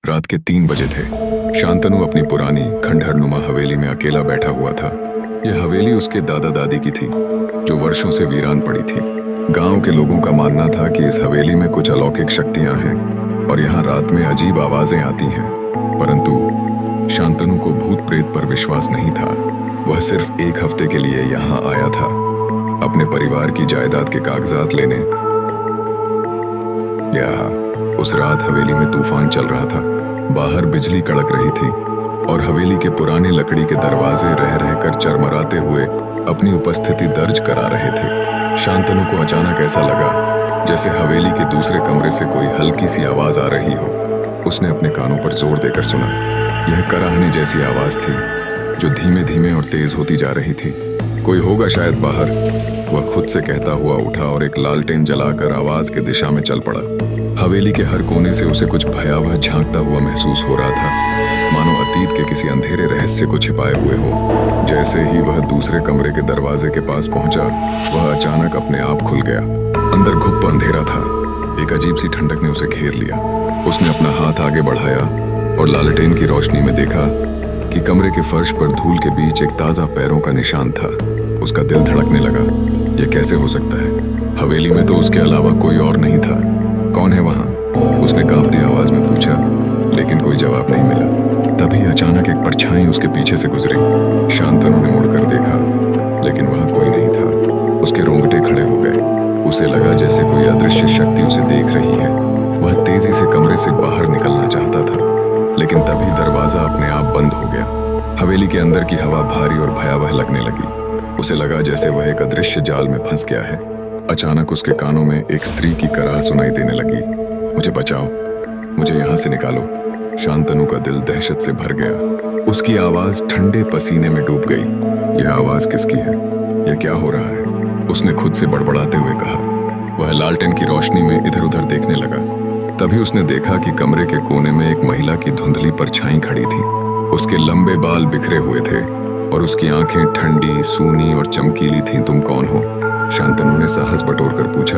रात के 3 बजे थे। शांतनु अपनी पुरानी खंडहरनुमा हवेली में अकेला बैठा हुआ था। यह हवेली उसके दादा दादी की थी, जो वर्षों से वीरान पड़ी थी। गांव के लोगों का मानना था कि इस हवेली में कुछ अलौकिक शक्तियां हैं और यहाँ रात में अजीब आवाजें आती हैं। परंतु शांतनु को भूत प्रेत पर विश्वास नहीं था। वह सिर्फ 1 हफ्ते के लिए यहाँ आया था, अपने परिवार की जायदाद के कागजात लेने। उस रात हवेली में तूफान चल रहा था। बाहर बिजली कड़क रही थी और हवेली के पुराने लकड़ी के दरवाजे रह रहकर चरमराते हुए अपनी उपस्थिति दर्ज करा रहे थे। शांतनु को अचानक ऐसा लगा जैसे हवेली के दूसरे कमरे से कोई हल्की सी आवाज आ रही हो। उसने अपने कानों पर जोर देकर सुना। यह कराहने जैसी आवाज थी जो धीमे धीमे और तेज होती जा रही थी। कोई होगा शायद बाहर, वह खुद से कहता हुआ उठा और एक लालटेन जलाकर आवाज के दिशा में चल पड़ा। हवेली के हर कोने से उसे कुछ भयावह झांकता हुआ महसूस हो रहा था, मानो अतीत के किसी अंधेरे रहस्य को छिपाए हुए हो। जैसे ही वह दूसरे कमरे के दरवाजे के पास पहुंचा, वह अचानक अपने आप खुल गया। अंदर घुप अंधेरा था। एक अजीब सी ठंडक ने उसे घेर लिया। उसने अपना हाथ आगे बढ़ाया और लालटेन की रोशनी में देखा कि कमरे के फर्श पर धूल के बीच एक ताजा पैरों का निशान था। उसका दिल धड़कने लगा। यह कैसे हो सकता है? हवेली में तो उसके अलावा कोई और नहीं था। कौन है वहां? उसने कांपती आवाज में पूछा, लेकिन कोई जवाब नहीं मिला। तभी अचानक एक परछाई उसके पीछे से गुजरी। शांतनु ने मुड़कर देखा, लेकिन वहां कोई नहीं था। उसके रोंगटे खड़े हो गए। उसे लगा जैसे कोई अदृश्य शक्ति उसे देख रही है। वह तेजी से कमरे से बाहर निकलना चाहता था, लेकिन तभी दरवाजा अपने आप बंद हो गया। हवेली के अंदर की हवा भारी और भयावह लगने लगी। उसे लगा जैसे वह एक अदृश्य जाल में फंस गया है। अचानक उसके कानों में एक स्त्री की कराह सुनाई देने लगी। मुझे बचाओ, मुझे यहाँ से निकालो। शांतनु का दिल दहशत से भर गया। उसकी आवाज ठंडे पसीने में डूब गई। यह आवाज किसकी है? यह क्या हो रहा है? उसने खुद से बड़बड़ाते हुए कहा। वह लालटेन की रोशनी में इधर उधर देखने लगा। तभी उसने देखा कि कमरे के कोने में एक महिला की धुंधली परछाई खड़ी थी। उसके लंबे बाल बिखरे हुए थे और उसकी आंखें ठंडी, सूनी और चमकीली थीं। तुम कौन हो? शांतनु ने साहस बटोरकर पूछा।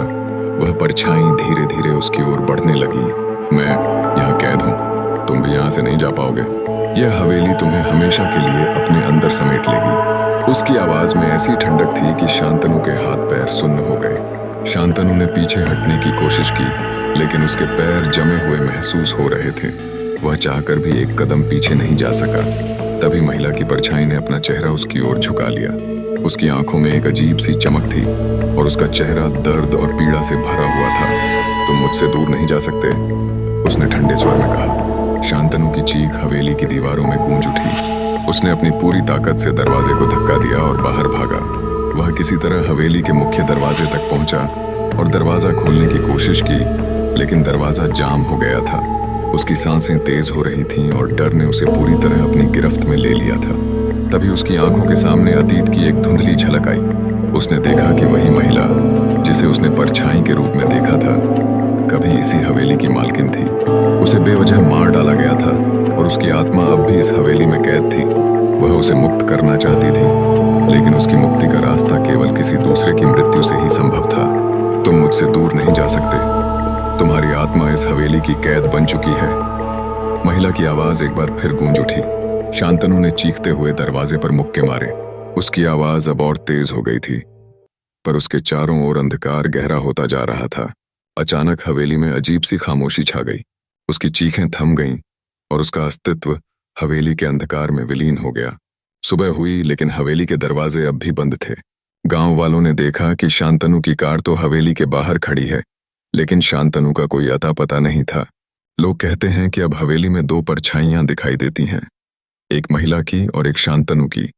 वह परछाई धीरे धीरे उसकी ओर बढ़ने लगी। मैं यहाँ कैद हूँ, तुम भी यहाँ से नहीं जा पाओगे। यह हवेली तुम्हें हमेशा के लिए अपने अंदर समेट लेगी। उसकी आवाज में ऐसी ठंडक थी कि शांतनु के हाथ पैर सुन्न हो गए। शांतनु ने पीछे हटने की कोशिश की, लेकिन उसके पैर जमे हुए महसूस हो रहे थे। वह चाहकर भी एक कदम पीछे नहीं जा सका। तभी महिला की परछाई ने अपना चेहरा उसकी ओर झुका लिया। उसकी आंखों में एक अजीब सी चमक थी और उसका चेहरा दर्द और पीड़ा से भरा हुआ था। तुम मुझसे दूर नहीं जा सकते, उसने ठंडे स्वर में कहा। शांतनु की चीख हवेली की दीवारों में गूंज उठी। उसने अपनी पूरी ताकत से दरवाजे को धक्का दिया और बाहर भागा। वह किसी तरह हवेली के मुख्य दरवाजे तक पहुंचा और दरवाजा खोलने की कोशिश की, लेकिन दरवाजा जाम हो गया था। उसकी सांसें तेज हो रही थीं और डर ने उसे पूरी तरह अपनी गिरफ्त में ले लिया था। तभी उसकी आंखों के सामने अतीत की एक धुंधली झलक आई। उसने देखा कि वही महिला जिसे उसने परछाई के रूप में देखा था, कभी इसी हवेली की मालकिन थी। उसे बेवजह मार डाला गया था और उसकी आत्मा अब भी इस हवेली में कैद थी। वह उसे मुक्त करना चाहती थी, लेकिन उसकी मुक्ति का रास्ता केवल किसी दूसरे की मृत्यु से ही संभव था। तुम मुझसे दूर नहीं जा सकते, तुम्हारी आत्मा इस हवेली की कैद बन चुकी है। महिला की आवाज एक बार फिर गूंज उठी। शांतनु ने चीखते हुए दरवाजे पर मुक्के मारे। उसकी आवाज अब और तेज हो गई थी, पर उसके चारों ओर अंधकार गहरा होता जा रहा था। अचानक हवेली में अजीब सी खामोशी छा गई। उसकी चीखें थम गईं और उसका अस्तित्व हवेली के अंधकार में विलीन हो गया। सुबह हुई, लेकिन हवेली के दरवाजे अब भी बंद थे। गांव वालों ने देखा कि शांतनु की कार तो हवेली के बाहर खड़ी है, लेकिन शांतनु का कोई अता पता नहीं था। लोग कहते हैं कि अब हवेली में 2 परछाइयां दिखाई देती हैं, एक महिला की और एक शांतनु की,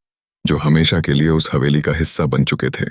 जो हमेशा के लिए उस हवेली का हिस्सा बन चुके थे।